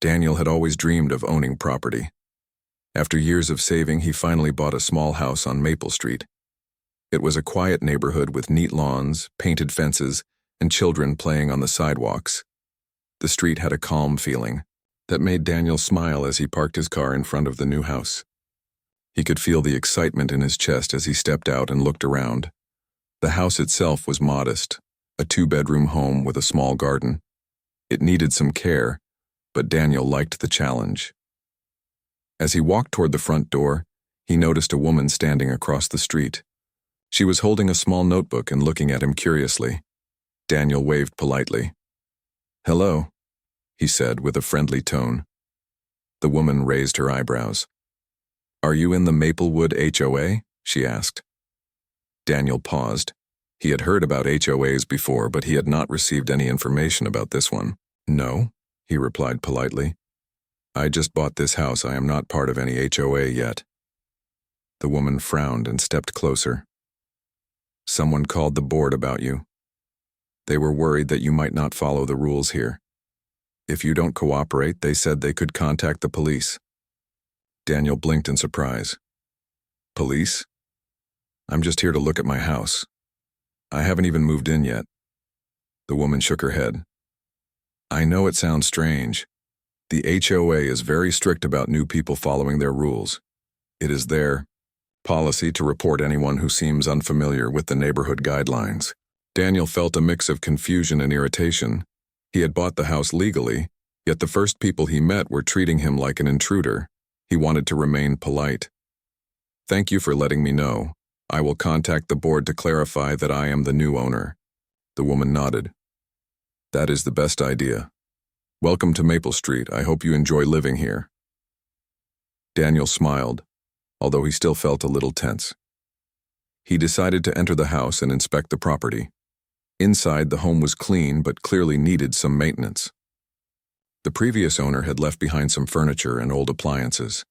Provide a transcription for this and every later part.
Daniel had always dreamed of owning property. After years of saving, he finally bought a small house on Maple Street. It was a quiet neighborhood with neat lawns, painted fences, and children playing on the sidewalks. The street had a calm feeling that made Daniel smile as he parked his car in front of the new house. He could feel the excitement in his chest as he stepped out and looked around. The house itself was modest, a 2-bedroom home with a small garden. It needed some care, but Daniel liked the challenge. As he walked toward the front door, he noticed a woman standing across the street. She was holding a small notebook and looking at him curiously. Daniel waved politely. "Hello," he said with a friendly tone. The woman raised her eyebrows. "Are you in the Maplewood HOA?" she asked. Daniel paused. He had heard about HOAs before, but he had not received any information about this one. "No," he replied politely. "I just bought this house. I am not part of any HOA yet." The woman frowned and stepped closer. "Someone called the board about you. They were worried that you might not follow the rules here. If you don't cooperate, they said they could contact the police." Daniel blinked in surprise. "Police? I'm just here to look at my house. I haven't even moved in yet." The woman shook her head. "I know it sounds strange. The HOA is very strict about new people following their rules. It is their policy to report anyone who seems unfamiliar with the neighborhood guidelines." Daniel felt a mix of confusion and irritation. He had bought the house legally, yet the first people he met were treating him like an intruder. He wanted to remain polite. "Thank you for letting me know. I will contact the board to clarify that I am the new owner." The woman nodded. "That is the best idea. Welcome to Maple Street. I hope you enjoy living here." Daniel smiled, although he still felt a little tense. He decided to enter the house and inspect the property. Inside, the home was clean but clearly needed some maintenance. The previous owner had left behind some furniture and old appliances.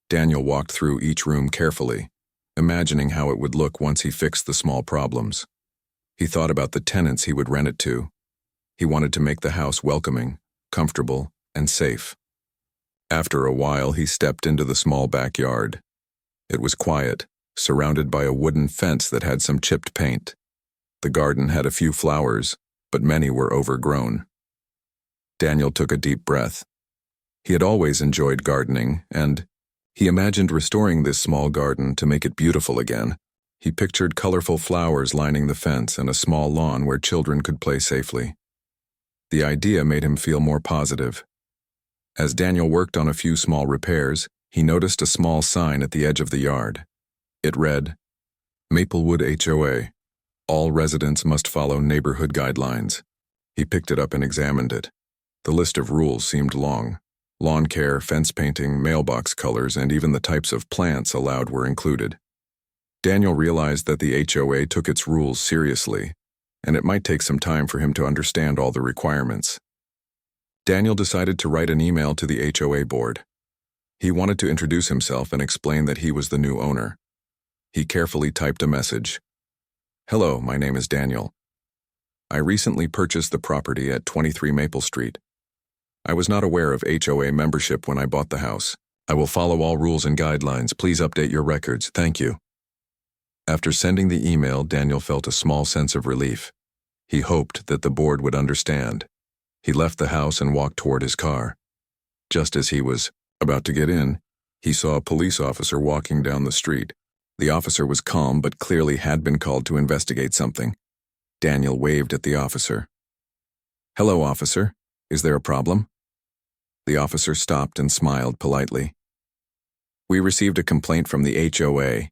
Daniel walked through each room carefully, imagining how it would look once he fixed the small problems. He thought about the tenants he would rent it to. He wanted to make the house welcoming, comfortable, and safe. After a while, he stepped into the small backyard. It was quiet, surrounded by a wooden fence that had some chipped paint. The garden had a few flowers, but many were overgrown. Daniel took a deep breath. He had always enjoyed gardening, and he imagined restoring this small garden to make it beautiful again. He pictured colorful flowers lining the fence and a small lawn where children could play safely. The idea made him feel more positive. As Daniel worked on a few small repairs, he noticed a small sign at the edge of the yard. It read, "Maplewood HOA. All residents must follow neighborhood guidelines." He picked it up and examined it. The list of rules seemed long. Lawn care, fence painting, mailbox colors, and even the types of plants allowed were included. Daniel realized that the HOA took its rules seriously, and it might take some time for him to understand all the requirements. Daniel decided to write an email to the HOA board. He wanted to introduce himself and explain that he was the new owner. He carefully typed a message. "Hello, my name is Daniel. I recently purchased the property at 23 Maple Street. I was not aware of HOA membership when I bought the house. I will follow all rules and guidelines. Please update your records. Thank you." After sending the email, Daniel felt a small sense of relief. He hoped that the board would understand. He left the house and walked toward his car. Just as he was about to get in, he saw a police officer walking down the street. The officer was calm but clearly had been called to investigate something. Daniel waved at the officer. "Hello, officer. Is there a problem?" The officer stopped and smiled politely. "We received a complaint from the HOA.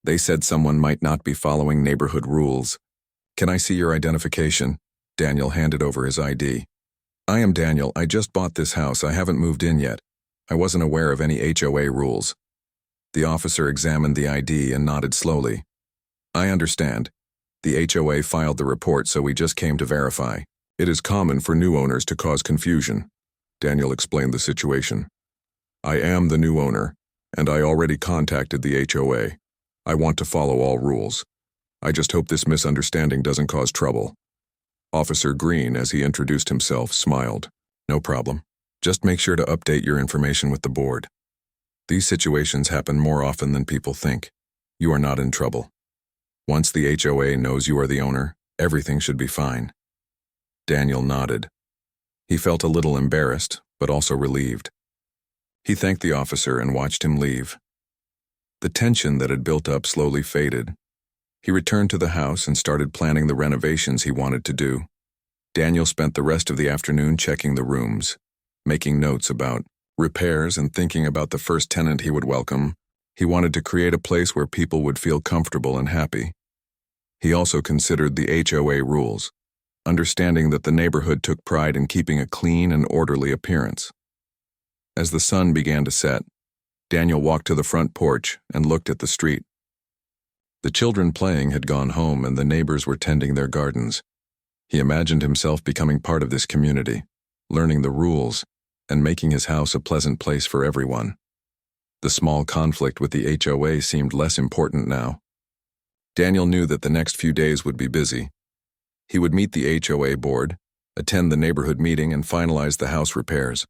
They said someone might not be following neighborhood rules. Can I see your identification?" Daniel handed over his ID. "I am Daniel. I just bought this house. I haven't moved in yet. I wasn't aware of any HOA rules." The officer examined the ID and nodded slowly. "I understand. The HOA filed the report, so we just came to verify. It is common for new owners to cause confusion." Daniel explained the situation. "I am the new owner, and I already contacted the HOA. I want to follow all rules. I just hope this misunderstanding doesn't cause trouble." Officer Green, as he introduced himself, smiled. "No problem. Just make sure to update your information with the board. These situations happen more often than people think. You are not in trouble. Once the HOA knows you are the owner, everything should be fine. Daniel nodded. He felt a little embarrassed, but also relieved. He thanked the officer and watched him leave. The tension that had built up slowly faded. He returned to the house and started planning the renovations he wanted to do. Daniel spent the rest of the afternoon checking the rooms, making notes about repairs and thinking about the first tenant he would welcome. He wanted to create a place where people would feel comfortable and happy. He also considered the HOA rules, understanding that the neighborhood took pride in keeping a clean and orderly appearance. As the sun began to set, Daniel walked to the front porch and looked at the street. The children playing had gone home and the neighbors were tending their gardens. He imagined himself becoming part of this community, learning the rules, and making his house a pleasant place for everyone. The small conflict with the HOA seemed less important now. Daniel knew that the next few days would be busy. He would meet the HOA board, attend the neighborhood meeting, and finalize the house repairs.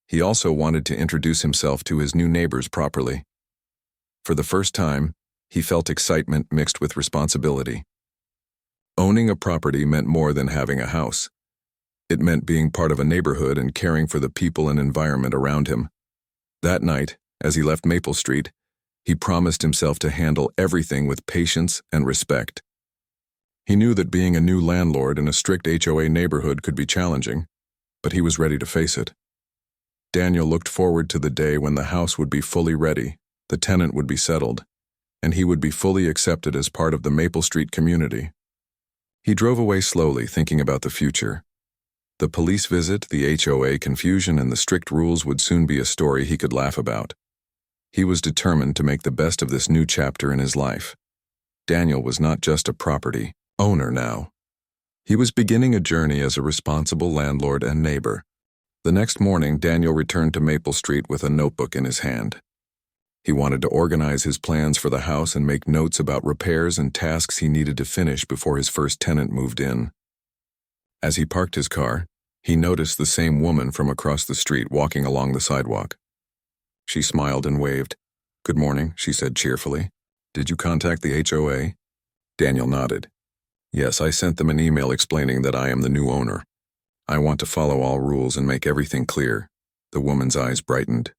He also wanted to introduce himself to his new neighbors properly. For the first time, he felt excitement mixed with responsibility. Owning a property meant more than having a house. It meant being part of a neighborhood and caring for the people and environment around him. That night, as he left Maple Street, he promised himself to handle everything with patience and respect. He knew that being a new landlord in a strict HOA neighborhood could be challenging, but he was ready to face it. Daniel looked forward to the day when the house would be fully ready, the tenant would be settled, and he would be fully accepted as part of the Maple Street community. He drove away slowly, thinking about the future. The police visit, the HOA confusion, and the strict rules would soon be a story he could laugh about. He was determined to make the best of this new chapter in his life. Daniel was not just a property owner now. He was beginning a journey as a responsible landlord and neighbor. The next morning, Daniel returned to Maple Street with a notebook in his hand. He wanted to organize his plans for the house and make notes about repairs and tasks he needed to finish before his first tenant moved in. As he parked his car, he noticed the same woman from across the street walking along the sidewalk. She smiled and waved. "Good morning," she said cheerfully. "Did you contact the HOA?" Daniel nodded. "Yes, I sent them an email explaining that I am the new owner. I want to follow all rules and make everything clear." The woman's eyes brightened.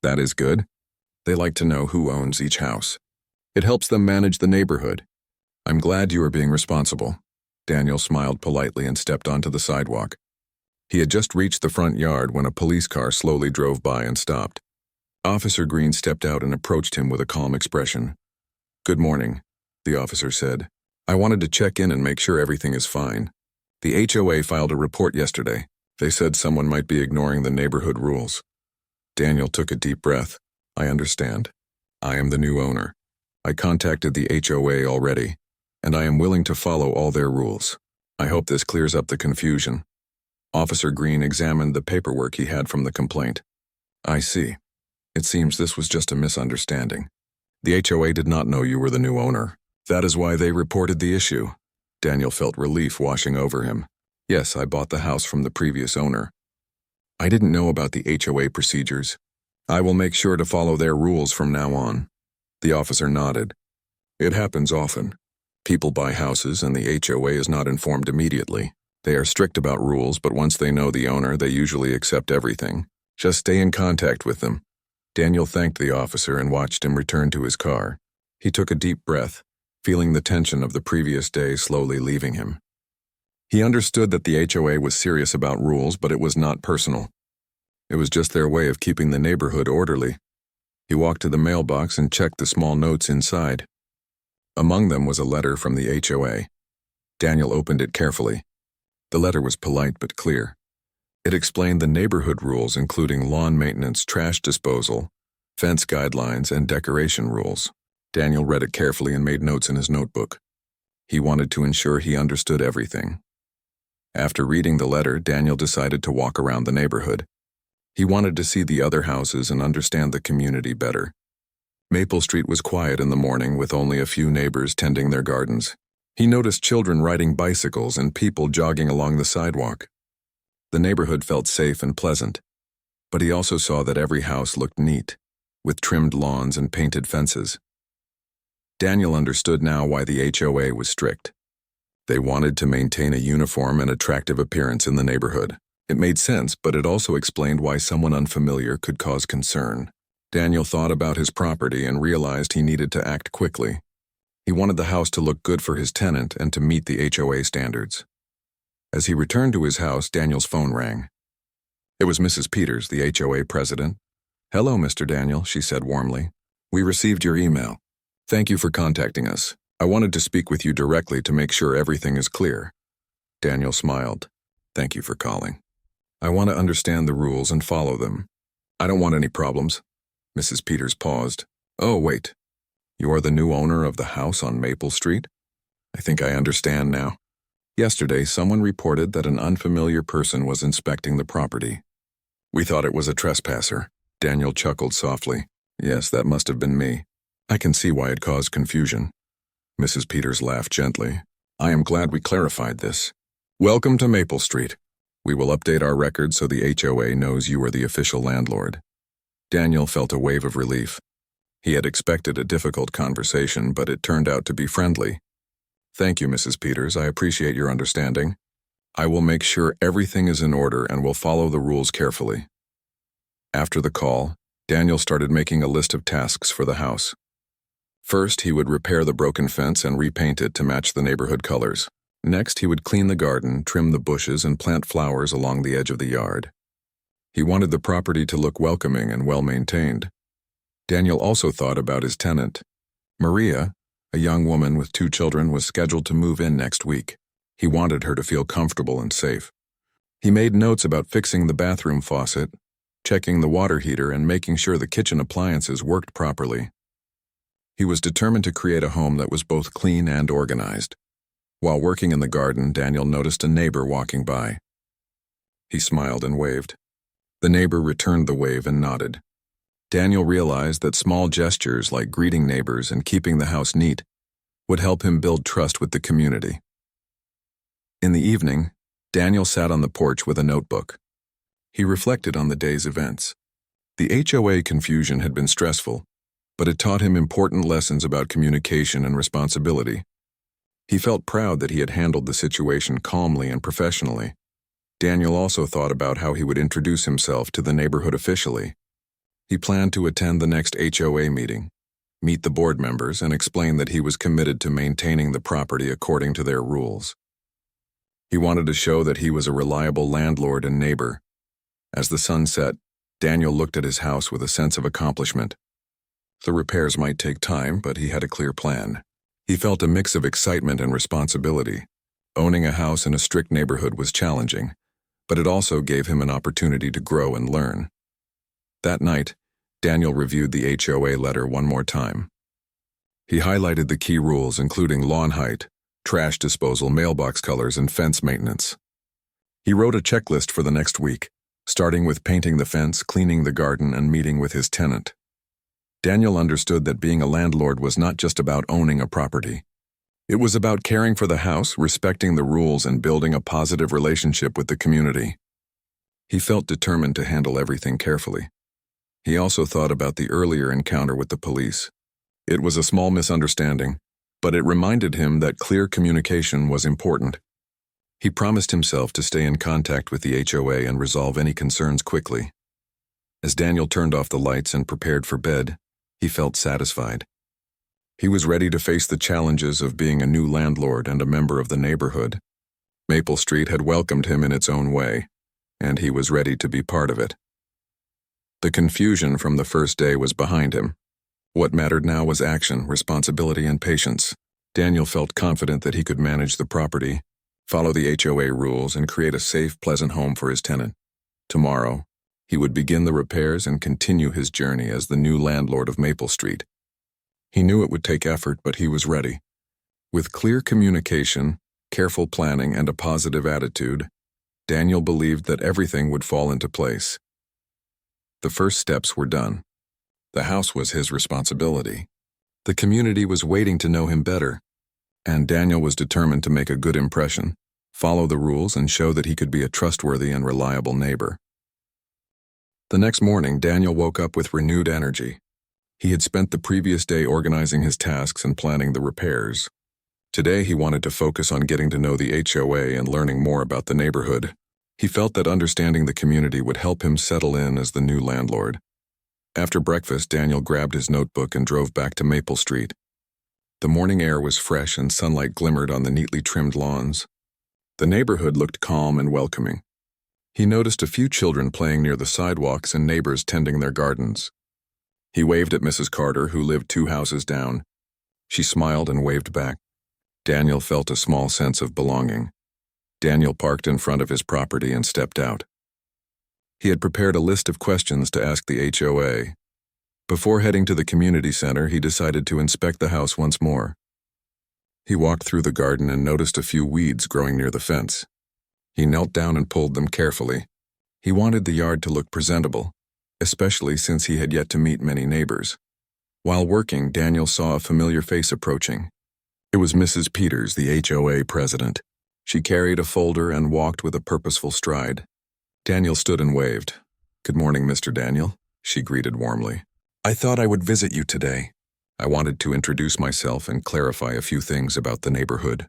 "That is good. They like to know who owns each house. It helps them manage the neighborhood. I'm glad you are being responsible." Daniel smiled politely and stepped onto the sidewalk. He had just reached the front yard when a police car slowly drove by and stopped. Officer Green stepped out and approached him with a calm expression. "Good morning," the officer said. "I wanted to check in and make sure everything is fine. The HOA filed a report yesterday. They said someone might be ignoring the neighborhood rules." Daniel took a deep breath. "I understand. I am the new owner. I contacted the HOA already, and I am willing to follow all their rules. I hope this clears up the confusion." Officer Green examined the paperwork he had from the complaint. "I see. It seems this was just a misunderstanding. The HOA did not know you were the new owner. That is why they reported the issue." Daniel felt relief washing over him. "Yes, I bought the house from the previous owner. I didn't know about the HOA procedures. I will make sure to follow their rules from now on." The officer nodded. "It happens often. People buy houses and the HOA is not informed immediately. They are strict about rules, but once they know the owner, they usually accept everything. Just stay in contact with them." Daniel thanked the officer and watched him return to his car. He took a deep breath, feeling the tension of the previous day slowly leaving him. He understood that the HOA was serious about rules, but it was not personal. It was just their way of keeping the neighborhood orderly. He walked to the mailbox and checked the small notes inside. Among them was a letter from the HOA. Daniel opened it carefully. The letter was polite but clear. It explained the neighborhood rules, including lawn maintenance, trash disposal, fence guidelines, and decoration rules. Daniel read it carefully and made notes in his notebook. He wanted to ensure he understood everything. After reading the letter, Daniel decided to walk around the neighborhood. He wanted to see the other houses and understand the community better. Maple Street was quiet in the morning, with only a few neighbors tending their gardens. He noticed children riding bicycles and people jogging along the sidewalk. The neighborhood felt safe and pleasant. But he also saw that every house looked neat, with trimmed lawns and painted fences. Daniel understood now why the HOA was strict. They wanted to maintain a uniform and attractive appearance in the neighborhood. It made sense, but it also explained why someone unfamiliar could cause concern. Daniel thought about his property and realized he needed to act quickly. He wanted the house to look good for his tenant and to meet the HOA standards. As he returned to his house, Daniel's phone rang. It was Mrs. Peters, the HOA president. "Hello, Mr. Daniel," she said warmly. "We received your email. Thank you for contacting us. I wanted to speak with you directly to make sure everything is clear." Daniel smiled. "Thank you for calling. I want to understand the rules and follow them. I don't want any problems." Mrs. Peters paused. "Oh, wait. You are the new owner of the house on Maple Street? I think I understand now. Yesterday, someone reported that an unfamiliar person was inspecting the property. We thought it was a trespasser." Daniel chuckled softly. "Yes, that must have been me. I can see why it caused confusion." Mrs. Peters laughed gently. "I am glad we clarified this. Welcome to Maple Street. We will update our records so the HOA knows you are the official landlord." Daniel felt a wave of relief. He had expected a difficult conversation, but it turned out to be friendly. "Thank you, Mrs. Peters. I appreciate your understanding. I will make sure everything is in order and will follow the rules carefully." After the call, Daniel started making a list of tasks for the house. First, he would repair the broken fence and repaint it to match the neighborhood colors. Next, he would clean the garden, trim the bushes, and plant flowers along the edge of the yard. He wanted the property to look welcoming and well-maintained. Daniel also thought about his tenant. Maria, a young woman with 2 children, was scheduled to move in next week. He wanted her to feel comfortable and safe. He made notes about fixing the bathroom faucet, checking the water heater, and making sure the kitchen appliances worked properly. He was determined to create a home that was both clean and organized. While working in the garden, Daniel noticed a neighbor walking by. He smiled and waved. The neighbor returned the wave and nodded. Daniel realized that small gestures like greeting neighbors and keeping the house neat would help him build trust with the community. In the evening, Daniel sat on the porch with a notebook. He reflected on the day's events. The HOA confusion had been stressful, but it taught him important lessons about communication and responsibility. He felt proud that he had handled the situation calmly and professionally. Daniel also thought about how he would introduce himself to the neighborhood officially. He planned to attend the next HOA meeting, meet the board members, and explain that he was committed to maintaining the property according to their rules. He wanted to show that he was a reliable landlord and neighbor. As the sun set, Daniel looked at his house with a sense of accomplishment. The repairs might take time, but he had a clear plan. He felt a mix of excitement and responsibility. Owning a house in a strict neighborhood was challenging, but it also gave him an opportunity to grow and learn. That night, Daniel reviewed the HOA letter one more time. He highlighted the key rules, including lawn height, trash disposal, mailbox colors, and fence maintenance. He wrote a checklist for the next week, starting with painting the fence, cleaning the garden, and meeting with his tenant. Daniel understood that being a landlord was not just about owning a property. It was about caring for the house, respecting the rules, and building a positive relationship with the community. He felt determined to handle everything carefully. He also thought about the earlier encounter with the police. It was a small misunderstanding, but it reminded him that clear communication was important. He promised himself to stay in contact with the HOA and resolve any concerns quickly. As Daniel turned off the lights and prepared for bed, he felt satisfied. He was ready to face the challenges of being a new landlord and a member of the neighborhood. Maple Street had welcomed him in its own way, and he was ready to be part of it. The confusion from the first day was behind him. What mattered now was action, responsibility, and patience. Daniel felt confident that he could manage the property, follow the HOA rules, and create a safe, pleasant home for his tenant. Tomorrow, he would begin the repairs and continue his journey as the new landlord of Maple Street. He knew it would take effort, but he was ready. With clear communication, careful planning, and a positive attitude, Daniel believed that everything would fall into place. The first steps were done. The house was his responsibility. The community was waiting to know him better, and Daniel was determined to make a good impression, follow the rules, and show that he could be a trustworthy and reliable neighbor. The next morning, Daniel woke up with renewed energy. He had spent the previous day organizing his tasks and planning the repairs. Today, he wanted to focus on getting to know the HOA and learning more about the neighborhood. He felt that understanding the community would help him settle in as the new landlord. After breakfast, Daniel grabbed his notebook and drove back to Maple Street. The morning air was fresh and sunlight glimmered on the neatly trimmed lawns. The neighborhood looked calm and welcoming. He noticed a few children playing near the sidewalks and neighbors tending their gardens. He waved at Mrs. Carter, who lived 2 houses down. She smiled and waved back. Daniel felt a small sense of belonging. Daniel parked in front of his property and stepped out. He had prepared a list of questions to ask the HOA. Before heading to the community center, he decided to inspect the house once more. He walked through the garden and noticed a few weeds growing near the fence. He knelt down and pulled them carefully. He wanted the yard to look presentable, especially since he had yet to meet many neighbors. While working, Daniel saw a familiar face approaching. It was Mrs. Peters, the HOA president. She carried a folder and walked with a purposeful stride. Daniel stood and waved. "Good morning, Mr. Daniel," she greeted warmly. "I thought I would visit you today. I wanted to introduce myself and clarify a few things about the neighborhood."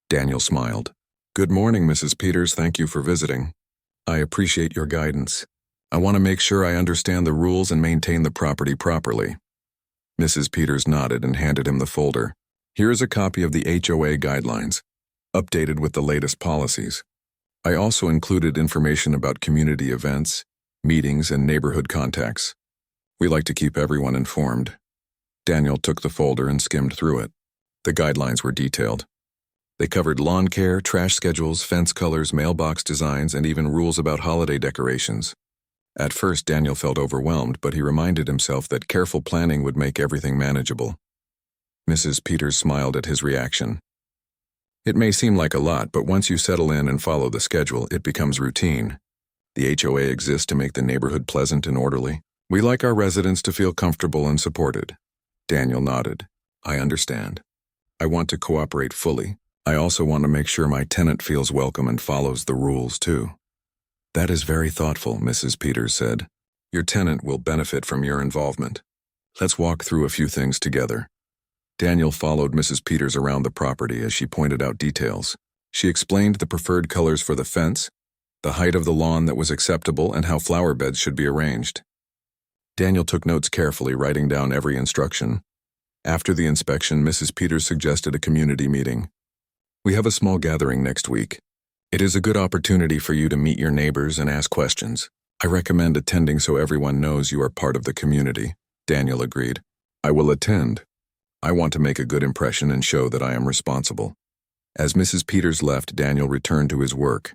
Daniel smiled. "Good morning, Mrs. Peters. Thank you for visiting. I appreciate your guidance. I want to make sure I understand the rules and maintain the property properly." Mrs. Peters nodded and handed him the folder. "Here is a copy of the HOA guidelines, updated with the latest policies. I also included information about community events, meetings, and neighborhood contacts. We like to keep everyone informed." Daniel took the folder and skimmed through it. The guidelines were detailed. They covered lawn care, trash schedules, fence colors, mailbox designs, and even rules about holiday decorations. At first, Daniel felt overwhelmed, but he reminded himself that careful planning would make everything manageable. Mrs. Peters smiled at his reaction. "It may seem like a lot, but once you settle in and follow the schedule, it becomes routine. The HOA exists to make the neighborhood pleasant and orderly. We like our residents to feel comfortable and supported." Daniel nodded. "I understand. I want to cooperate fully. I also want to make sure my tenant feels welcome and follows the rules, too." "That is very thoughtful," Mrs. Peters said. "Your tenant will benefit from your involvement. Let's walk through a few things together." Daniel followed Mrs. Peters around the property as she pointed out details. She explained the preferred colors for the fence, the height of the lawn that was acceptable, and how flower beds should be arranged. Daniel took notes carefully, writing down every instruction. After the inspection, Mrs. Peters suggested a community meeting. "We have a small gathering next week. It is a good opportunity for you to meet your neighbors and ask questions. I recommend attending so everyone knows you are part of the community." Daniel agreed. "I will attend. I want to make a good impression and show that I am responsible." As Mrs. Peters left, Daniel returned to his work.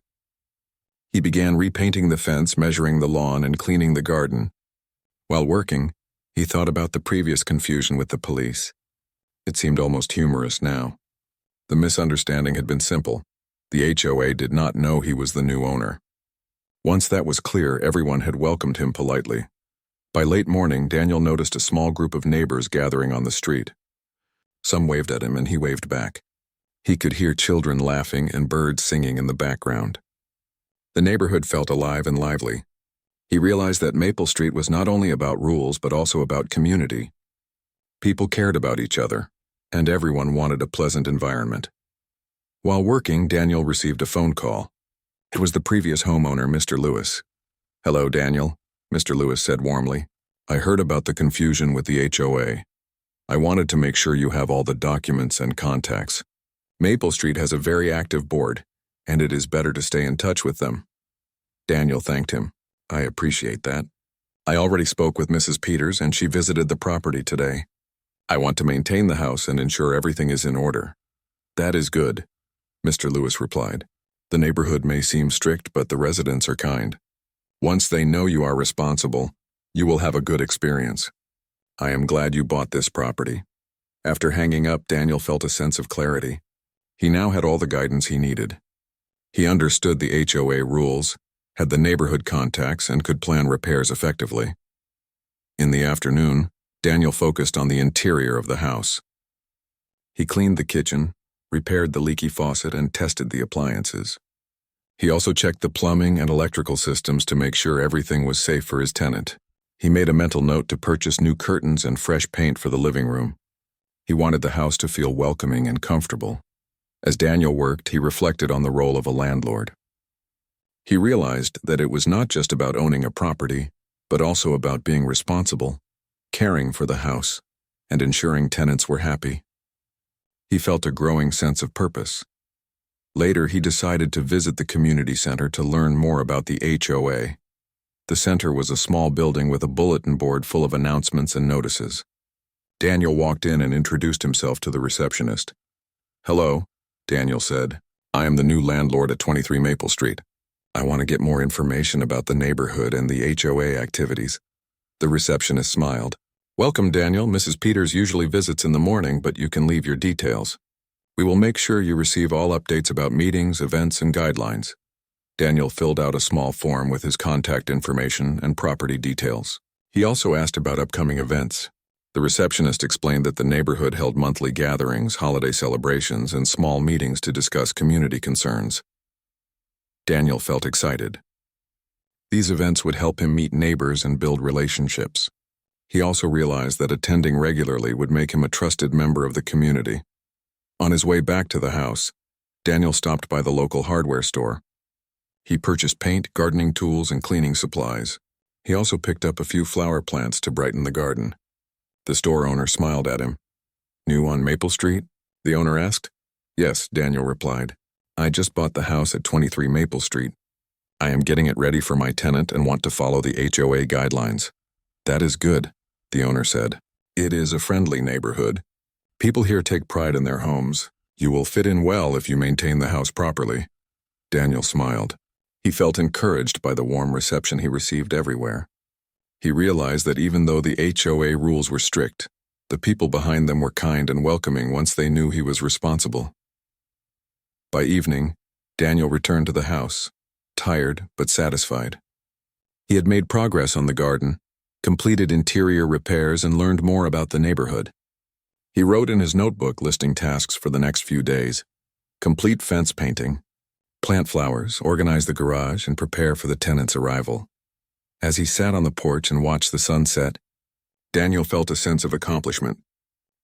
He began repainting the fence, measuring the lawn, and cleaning the garden. While working, he thought about the previous confusion with the police. It seemed almost humorous now. The misunderstanding had been simple. The HOA did not know he was the new owner. Once that was clear, everyone had welcomed him politely. By late morning, Daniel noticed a small group of neighbors gathering on the street. Some waved at him and he waved back. He could hear children laughing and birds singing in the background. The neighborhood felt alive and lively. He realized that Maple Street was not only about rules but also about community. People cared about each other, and everyone wanted a pleasant environment. While working, Daniel received a phone call. It was the previous homeowner, Mr. Lewis. "Hello, Daniel," Mr. Lewis said warmly. "I heard about the confusion with the HOA. I wanted to make sure you have all the documents and contacts. Maple Street has a very active board, and it is better to stay in touch with them." Daniel thanked him. "I appreciate that. I already spoke with Mrs. Peters, and she visited the property today. I want to maintain the house and ensure everything is in order." "That is good," Mr. Lewis replied. "The neighborhood may seem strict, but the residents are kind. Once they know you are responsible, you will have a good experience. I am glad you bought this property." After hanging up, Daniel felt a sense of clarity. He now had all the guidance he needed. He understood the HOA rules, had the neighborhood contacts, and could plan repairs effectively. In the afternoon, Daniel focused on the interior of the house. He cleaned the kitchen, repaired the leaky faucet, and tested the appliances. He also checked the plumbing and electrical systems to make sure everything was safe for his tenant. He made a mental note to purchase new curtains and fresh paint for the living room. He wanted the house to feel welcoming and comfortable. As Daniel worked, he reflected on the role of a landlord. He realized that it was not just about owning a property, but also about being responsible, caring for the house, and ensuring tenants were happy. He felt a growing sense of purpose. Later, he decided to visit the community center to learn more about the HOA. The center was a small building with a bulletin board full of announcements and notices. Daniel walked in and introduced himself to the receptionist. "Hello," Daniel said. "I am the new landlord at 23 Maple Street. I want to get more information about the neighborhood and the HOA activities." The receptionist smiled. "Welcome, Daniel. Mrs. Peters usually visits in the morning, but you can leave your details. We will make sure you receive all updates about meetings, events, and guidelines." Daniel filled out a small form with his contact information and property details. He also asked about upcoming events. The receptionist explained that the neighborhood held monthly gatherings, holiday celebrations, and small meetings to discuss community concerns. Daniel felt excited. These events would help him meet neighbors and build relationships. He also realized that attending regularly would make him a trusted member of the community. On his way back to the house, Daniel stopped by the local hardware store. He purchased paint, gardening tools, and cleaning supplies. He also picked up a few flower plants to brighten the garden. The store owner smiled at him. "New on Maple Street?" the owner asked. "Yes," Daniel replied. "I just bought the house at 23 Maple Street. I am getting it ready for my tenant and want to follow the HOA guidelines." "That is good," the owner said. "It is a friendly neighborhood. People here take pride in their homes. You will fit in well if you maintain the house properly." Daniel smiled. He felt encouraged by the warm reception he received everywhere. He realized that even though the HOA rules were strict, the people behind them were kind and welcoming once they knew he was responsible. By evening, Daniel returned to the house, tired but satisfied. He had made progress on the garden, completed interior repairs, and learned more about the neighborhood. He wrote in his notebook listing tasks for the next few days: complete fence painting, plant flowers, organize the garage, and prepare for the tenant's arrival. As he sat on the porch and watched the sunset, Daniel felt a sense of accomplishment.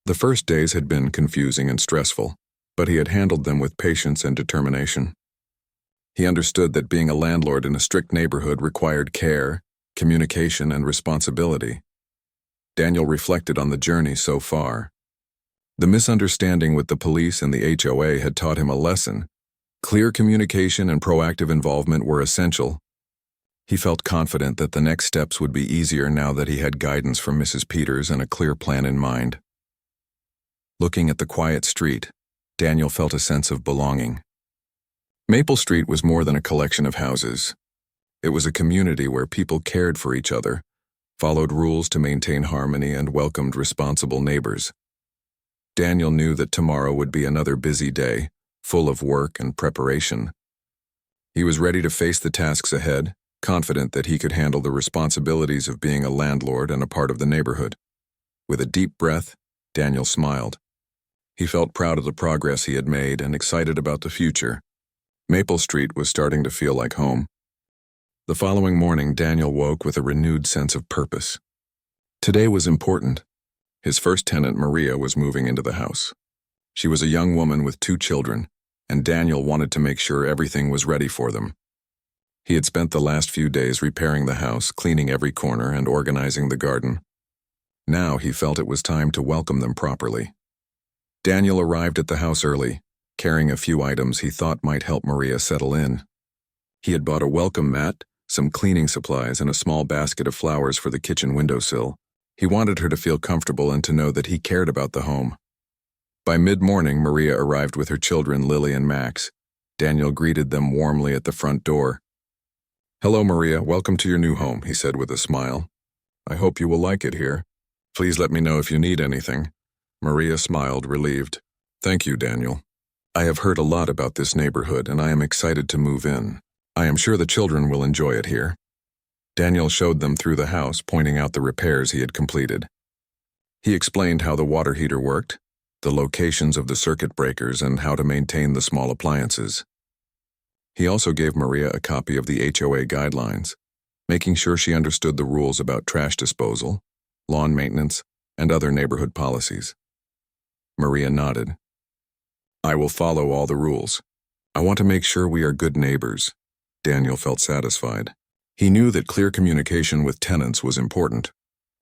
The first days had been confusing and stressful, but he had handled them with patience and determination. He understood that being a landlord in a strict neighborhood required care, communication, and responsibility. Daniel reflected on the journey so far. The misunderstanding with the police and the HOA had taught him a lesson. Clear communication and proactive involvement were essential. He felt confident that the next steps would be easier now that he had guidance from Mrs. Peters and a clear plan in mind. Looking at the quiet street, Daniel felt a sense of belonging. Maple Street was more than a collection of houses. It was a community where people cared for each other, followed rules to maintain harmony, and welcomed responsible neighbors. Daniel knew that tomorrow would be another busy day, full of work and preparation. He was ready to face the tasks ahead, confident that he could handle the responsibilities of being a landlord and a part of the neighborhood. With a deep breath, Daniel smiled. He felt proud of the progress he had made and excited about the future. Maple Street was starting to feel like home. The following morning, Daniel woke with a renewed sense of purpose. Today was important. His first tenant, Maria, was moving into the house. She was a young woman with 2 children, and Daniel wanted to make sure everything was ready for them. He had spent the last few days repairing the house, cleaning every corner, and organizing the garden. Now he felt it was time to welcome them properly. Daniel arrived at the house early, carrying a few items he thought might help Maria settle in. He had bought a welcome mat, some cleaning supplies, and a small basket of flowers for the kitchen windowsill. He wanted her to feel comfortable and to know that he cared about the home. By mid-morning, Maria arrived with her children, Lily and Max. Daniel greeted them warmly at the front door. "Hello, Maria. Welcome to your new home," he said with a smile. "I hope you will like it here. Please let me know if you need anything." Maria smiled, relieved. "Thank you, Daniel. I have heard a lot about this neighborhood, and I am excited to move in. I am sure the children will enjoy it here." Daniel showed them through the house, pointing out the repairs he had completed. He explained how the water heater worked, the locations of the circuit breakers, and how to maintain the small appliances. He also gave Maria a copy of the HOA guidelines, making sure she understood the rules about trash disposal, lawn maintenance, and other neighborhood policies. Maria nodded. "I will follow all the rules. I want to make sure we are good neighbors." Daniel felt satisfied. He knew that clear communication with tenants was important.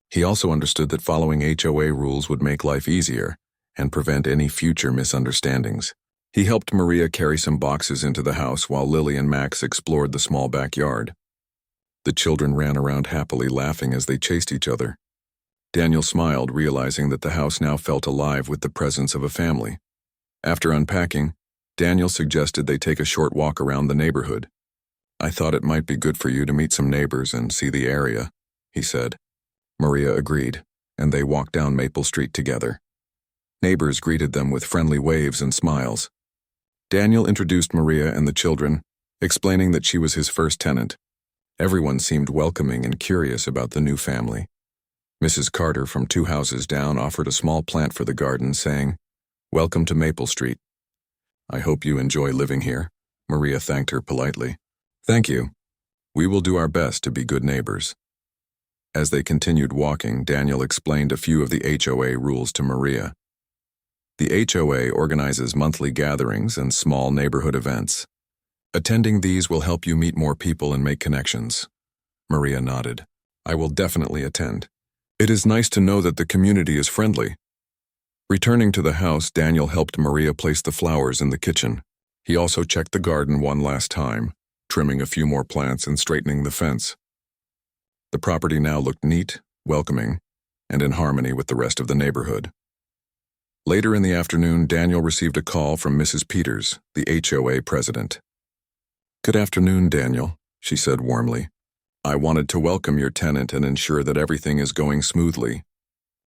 He also understood that following HOA rules would make life easier and prevent any future misunderstandings. He helped Maria carry some boxes into the house while Lily and Max explored the small backyard. The children ran around happily, laughing as they chased each other. Daniel smiled, realizing that the house now felt alive with the presence of a family. After unpacking, Daniel suggested they take a short walk around the neighborhood. "I thought it might be good for you to meet some neighbors and see the area," he said. Maria agreed, and they walked down Maple Street together. Neighbors greeted them with friendly waves and smiles. Daniel introduced Maria and the children, explaining that she was his first tenant. Everyone seemed welcoming and curious about the new family. Mrs. Carter from 2 houses down offered a small plant for the garden, saying, "Welcome to Maple Street." "I hope you enjoy living here," Maria thanked her politely. "Thank you. We will do our best to be good neighbors." As they continued walking, Daniel explained a few of the HOA rules to Maria. The HOA organizes monthly gatherings and small neighborhood events. Attending these will help you meet more people and make connections. Maria nodded. "I will definitely attend. It is nice to know that the community is friendly." Returning to the house, Daniel helped Maria place the flowers in the kitchen. He also checked the garden one last time, trimming a few more plants and straightening the fence. The property now looked neat, welcoming, and in harmony with the rest of the neighborhood. Later in the afternoon, Daniel received a call from Mrs. Peters, the HOA president. "Good afternoon, Daniel," she said warmly. "I wanted to welcome your tenant and ensure that everything is going smoothly.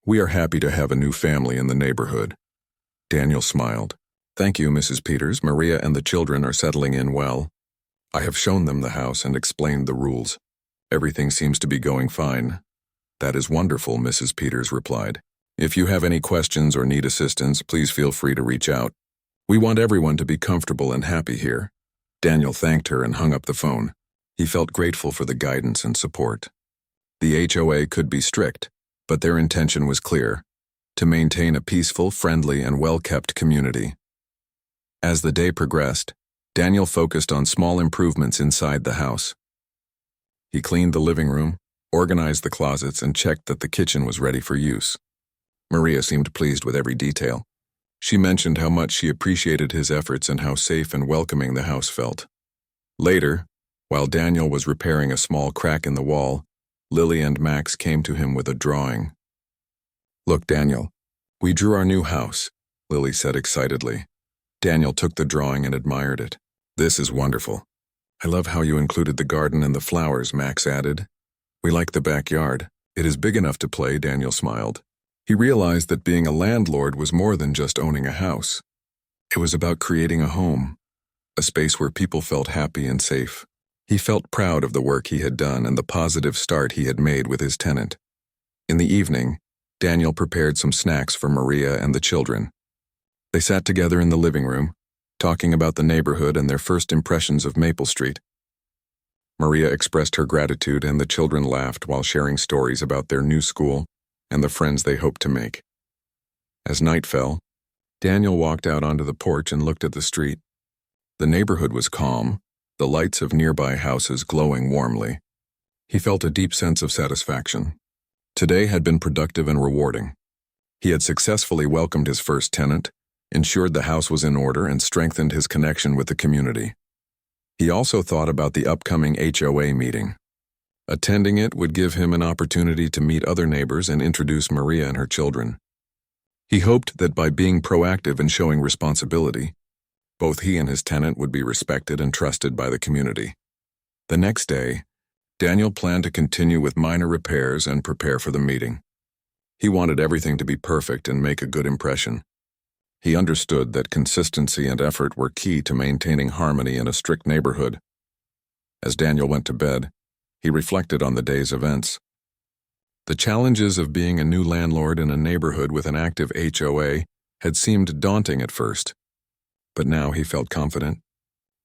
We are happy to have a new family in the neighborhood." Daniel smiled. "Thank you, Mrs. Peters. Maria and the children are settling in well. I have shown them the house and explained the rules. Everything seems to be going fine." "That is wonderful," Mrs. Peters replied. "If you have any questions or need assistance, please feel free to reach out. We want everyone to be comfortable and happy here." Daniel thanked her and hung up the phone. He felt grateful for the guidance and support. The HOA could be strict, but their intention was clear: to maintain a peaceful, friendly, and well-kept community. As the day progressed, Daniel focused on small improvements inside the house. He cleaned the living room, organized the closets, and checked that the kitchen was ready for use. Maria seemed pleased with every detail. She mentioned how much she appreciated his efforts and how safe and welcoming the house felt. Later, while Daniel was repairing a small crack in the wall, Lily and Max came to him with a drawing. "Look, Daniel, we drew our new house," Lily said excitedly. Daniel took the drawing and admired it. "This is wonderful. I love how you included the garden and the flowers," Max added. "We like the backyard. It is big enough to play," Daniel smiled. He realized that being a landlord was more than just owning a house. It was about creating a home, a space where people felt happy and safe. He felt proud of the work he had done and the positive start he had made with his tenant. In the evening, Daniel prepared some snacks for Maria and the children. They sat together in the living room, talking about the neighborhood and their first impressions of Maple Street. Maria expressed her gratitude, and the children laughed while sharing stories about their new school and the friends they hoped to make. As night fell, Daniel walked out onto the porch and looked at the street. The neighborhood was calm, the lights of nearby houses glowing warmly. He felt a deep sense of satisfaction. Today had been productive and rewarding. He had successfully welcomed his first tenant, ensured the house was in order, and strengthened his connection with the community. He also thought about the upcoming HOA meeting. Attending it would give him an opportunity to meet other neighbors and introduce Maria and her children. He hoped that by being proactive and showing responsibility, both he and his tenant would be respected and trusted by the community. The next day, Daniel planned to continue with minor repairs and prepare for the meeting. He wanted everything to be perfect and make a good impression. He understood that consistency and effort were key to maintaining harmony in a strict neighborhood. As Daniel went to bed, he reflected on the day's events. The challenges of being a new landlord in a neighborhood with an active HOA had seemed daunting at first, but now he felt confident.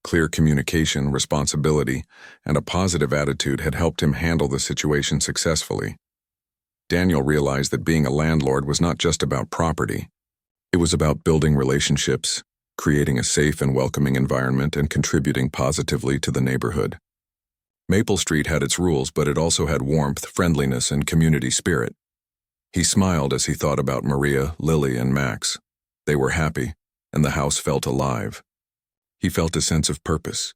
Clear communication, responsibility, and a positive attitude had helped him handle the situation successfully. Daniel realized that being a landlord was not just about property. It was about building relationships, creating a safe and welcoming environment, and contributing positively to the neighborhood. Maple Street had its rules, but it also had warmth, friendliness, and community spirit. He smiled as he thought about Maria, Lily, and Max. They were happy, and the house felt alive. He felt a sense of purpose,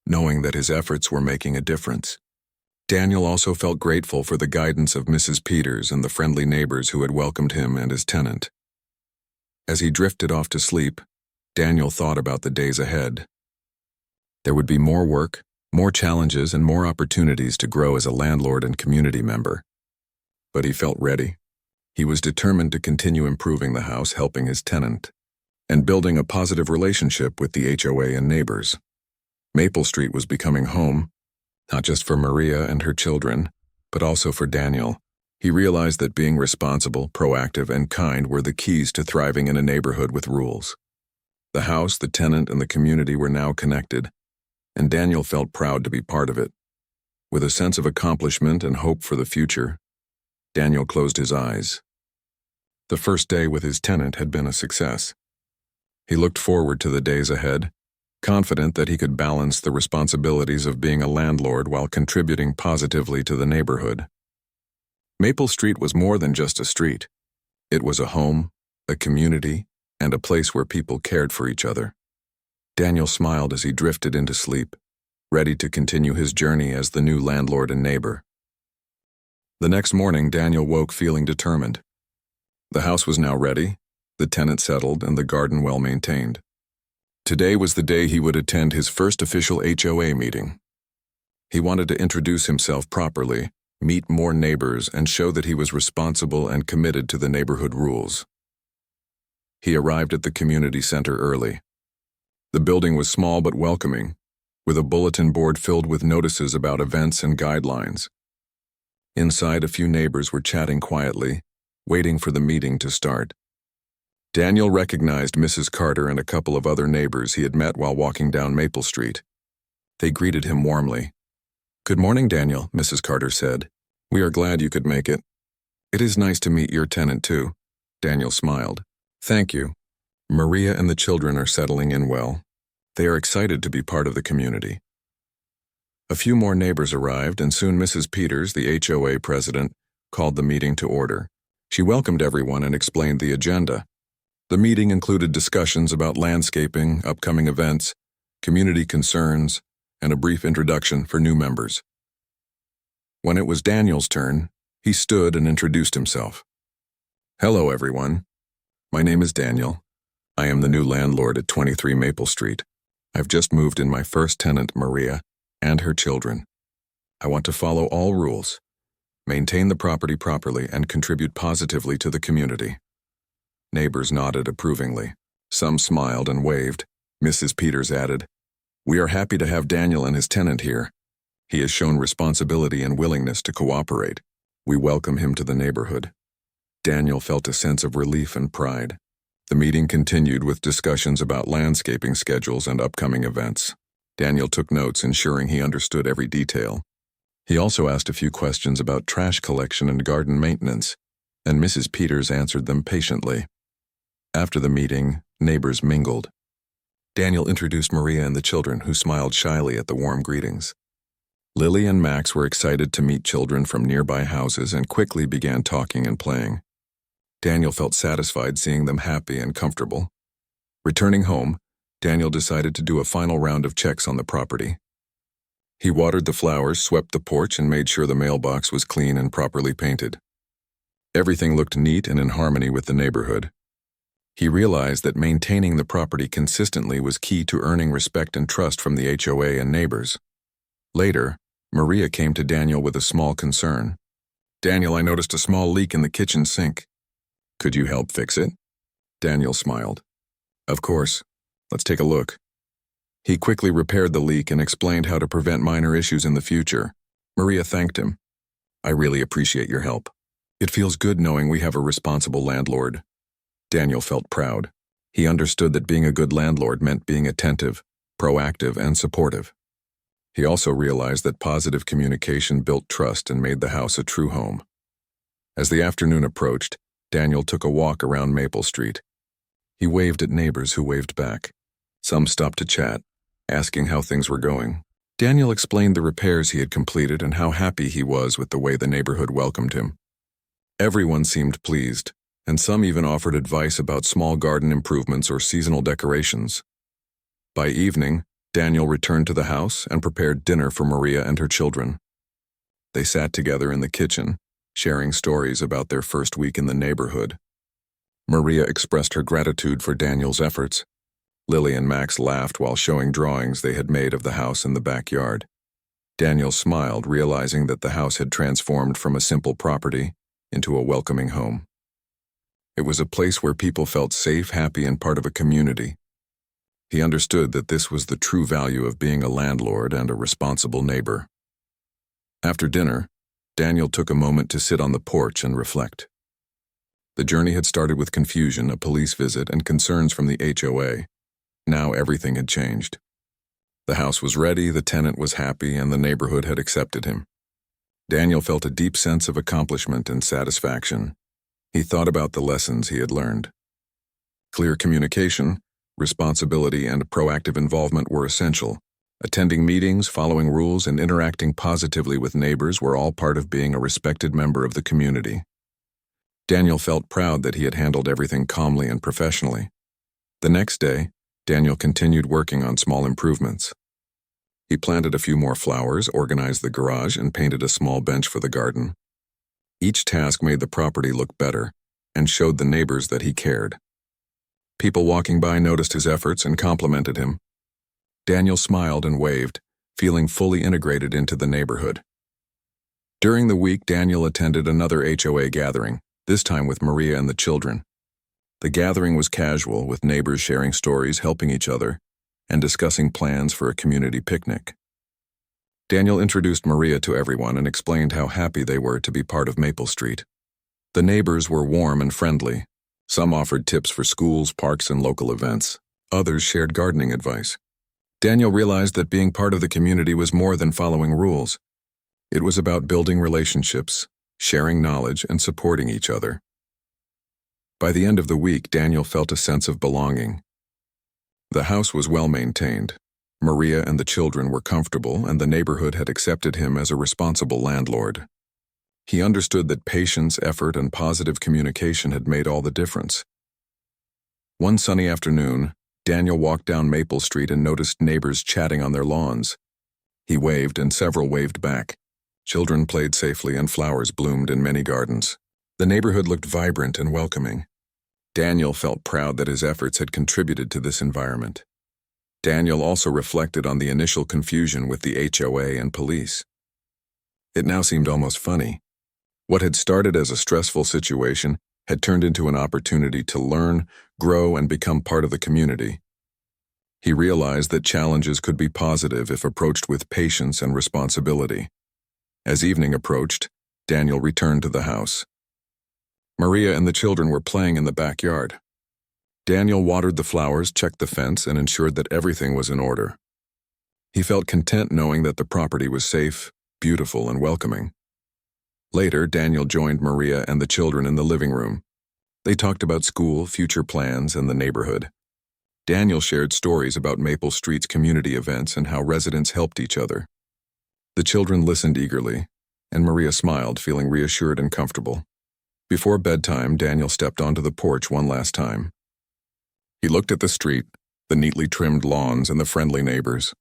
knowing that his efforts were making a difference. Daniel also felt grateful for the guidance of Mrs. Peters and the friendly neighbors who had welcomed him and his tenant. As he drifted off to sleep, Daniel thought about the days ahead. There would be more work, more challenges, and more opportunities to grow as a landlord and community member. But he felt ready. He was determined to continue improving the house, helping his tenant, and building a positive relationship with the HOA and neighbors. Maple Street was becoming home, not just for Maria and her children, but also for Daniel. He realized that being responsible, proactive, and kind were the keys to thriving in a neighborhood with rules. The house, the tenant, and the community were now connected, and Daniel felt proud to be part of it. With a sense of accomplishment and hope for the future, Daniel closed his eyes. The first day with his tenant had been a success. He looked forward to the days ahead, confident that he could balance the responsibilities of being a landlord while contributing positively to the neighborhood. Maple Street was more than just a street. It was a home, a community, and a place where people cared for each other. Daniel smiled as he drifted into sleep, ready to continue his journey as the new landlord and neighbor. The next morning, Daniel woke feeling determined. The house was now ready, the tenant settled, and the garden well maintained. Today was the day he would attend his first official HOA meeting. He wanted to introduce himself properly, meet more neighbors, and show that he was responsible and committed to the neighborhood rules. He arrived at the community center early. The building was small but welcoming, with a bulletin board filled with notices about events and guidelines. Inside, a few neighbors were chatting quietly, waiting for the meeting to start. Daniel recognized Mrs. Carter and a couple of other neighbors he had met while walking down Maple Street. They greeted him warmly. "Good morning, Daniel," Mrs. Carter said. "We are glad you could make it." "It is nice to meet your tenant, too." Daniel smiled. "Thank you. Maria and the children are settling in well. They are excited to be part of the community." A few more neighbors arrived, and soon Mrs. Peters, the HOA president, called the meeting to order. She welcomed everyone and explained the agenda. The meeting included discussions about landscaping, upcoming events, community concerns, and a brief introduction for new members. When it was Daniel's turn, he stood and introduced himself. "Hello, everyone. My name is Daniel. I am the new landlord at 23 Maple Street. I've just moved in my first tenant, Maria, and her children. I want to follow all rules, maintain the property properly, and contribute positively to the community." Neighbors nodded approvingly. Some smiled and waved. Mrs. Peters added, "We are happy to have Daniel and his tenant here. He has shown responsibility and willingness to cooperate. We welcome him to the neighborhood." Daniel felt a sense of relief and pride. The meeting continued with discussions about landscaping schedules and upcoming events. Daniel took notes, ensuring he understood every detail. He also asked a few questions about trash collection and garden maintenance, and Mrs. Peters answered them patiently. After the meeting, neighbors mingled. Daniel introduced Maria and the children, who smiled shyly at the warm greetings. Lily and Max were excited to meet children from nearby houses and quickly began talking and playing. Daniel felt satisfied seeing them happy and comfortable. Returning home, Daniel decided to do a final round of checks on the property. He watered the flowers, swept the porch, and made sure the mailbox was clean and properly painted. Everything looked neat and in harmony with the neighborhood. He realized that maintaining the property consistently was key to earning respect and trust from the HOA and neighbors. Later, Maria came to Daniel with a small concern. "Daniel, I noticed a small leak in the kitchen sink. Could you help fix it?" Daniel smiled. "Of course. Let's take a look." He quickly repaired the leak and explained how to prevent minor issues in the future. Maria thanked him. "I really appreciate your help. It feels good knowing we have a responsible landlord." Daniel felt proud. He understood that being a good landlord meant being attentive, proactive, and supportive. He also realized that positive communication built trust and made the house a true home. As the afternoon approached, Daniel took a walk around Maple Street. He waved at neighbors who waved back. Some stopped to chat, asking how things were going. Daniel explained the repairs he had completed and how happy he was with the way the neighborhood welcomed him. Everyone seemed pleased, and some even offered advice about small garden improvements or seasonal decorations. By evening, Daniel returned to the house and prepared dinner for Maria and her children. They sat together in the kitchen, sharing stories about their first week in the neighborhood. Maria expressed her gratitude for Daniel's efforts. Lily and Max laughed while showing drawings they had made of the house in the backyard. Daniel smiled, realizing that the house had transformed from a simple property into a welcoming home. It was a place where people felt safe, happy, and part of a community. He understood that this was the true value of being a landlord and a responsible neighbor. After dinner, Daniel took a moment to sit on the porch and reflect. The journey had started with confusion, a police visit, and concerns from the HOA. Now everything had changed. The house was ready, the tenant was happy, and the neighborhood had accepted him. Daniel felt a deep sense of accomplishment and satisfaction. He thought about the lessons he had learned. Clear communication, responsibility, and proactive involvement were essential. Attending meetings, following rules, and interacting positively with neighbors were all part of being a respected member of the community. Daniel felt proud that he had handled everything calmly and professionally. The next day, Daniel continued working on small improvements. He planted a few more flowers, organized the garage, and painted a small bench for the garden. Each task made the property look better and showed the neighbors that he cared. People walking by noticed his efforts and complimented him. Daniel smiled and waved, feeling fully integrated into the neighborhood. During the week, Daniel attended another HOA gathering, this time with Maria and the children. The gathering was casual, with neighbors sharing stories, helping each other, and discussing plans for a community picnic. Daniel introduced Maria to everyone and explained how happy they were to be part of Maple Street. The neighbors were warm and friendly. Some offered tips for schools, parks, and local events. Others shared gardening advice. Daniel realized that being part of the community was more than following rules. It was about building relationships, sharing knowledge, and supporting each other. By the end of the week, Daniel felt a sense of belonging. The house was well maintained. Maria and the children were comfortable, and the neighborhood had accepted him as a responsible landlord. He understood that patience, effort, and positive communication had made all the difference. One sunny afternoon, Daniel walked down Maple Street and noticed neighbors chatting on their lawns. He waved, and several waved back. Children played safely, and flowers bloomed in many gardens. The neighborhood looked vibrant and welcoming. Daniel felt proud that his efforts had contributed to this environment. Daniel also reflected on the initial confusion with the HOA and police. It now seemed almost funny. What had started as a stressful situation had turned into an opportunity to learn, grow, and become part of the community. He realized that challenges could be positive if approached with patience and responsibility. As evening approached, Daniel returned to the house. Maria and the children were playing in the backyard. Daniel watered the flowers, checked the fence, and ensured that everything was in order. He felt content knowing that the property was safe, beautiful, and welcoming. Later, Daniel joined Maria and the children in the living room. They talked about school, future plans, and the neighborhood. Daniel shared stories about Maple Street's community events and how residents helped each other. The children listened eagerly, and Maria smiled, feeling reassured and comfortable. Before bedtime, Daniel stepped onto the porch one last time. He looked at the street, the neatly trimmed lawns, and the friendly neighbors.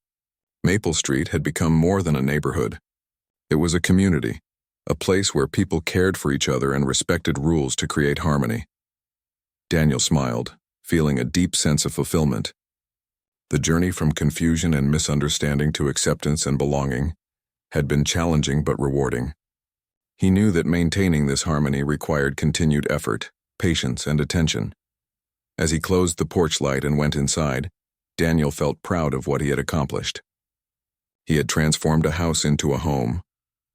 Maple Street had become more than a neighborhood. It was a community, a place where people cared for each other and respected rules to create harmony. Daniel smiled, feeling a deep sense of fulfillment. The journey from confusion and misunderstanding to acceptance and belonging had been challenging but rewarding. He knew that maintaining this harmony required continued effort, patience, and attention. As he closed the porch light and went inside, Daniel felt proud of what he had accomplished. He had transformed a house into a home,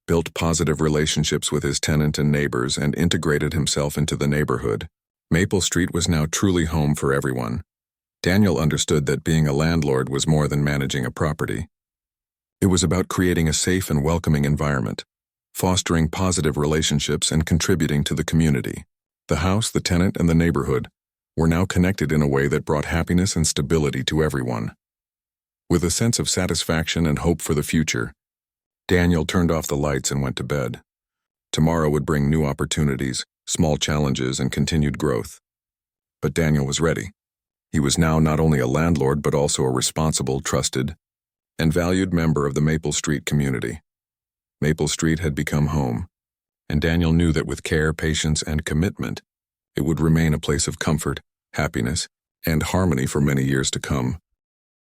built positive relationships with his tenant and neighbors, and integrated himself into the neighborhood. Maple Street was now truly home for everyone. Daniel understood that being a landlord was more than managing a property. It was about creating a safe and welcoming environment, fostering positive relationships and contributing to the community. The house, the tenant, and the neighborhood were now connected in a way that brought happiness and stability to everyone. With a sense of satisfaction and hope for the future, Daniel turned off the lights and went to bed. Tomorrow would bring new opportunities, small challenges, and continued growth. But Daniel was ready. He was now not only a landlord but also a responsible, trusted, and valued member of the Maple Street community. Maple Street had become home, and Daniel knew that with care, patience, and commitment, it would remain a place of comfort, happiness, and harmony for many years to come.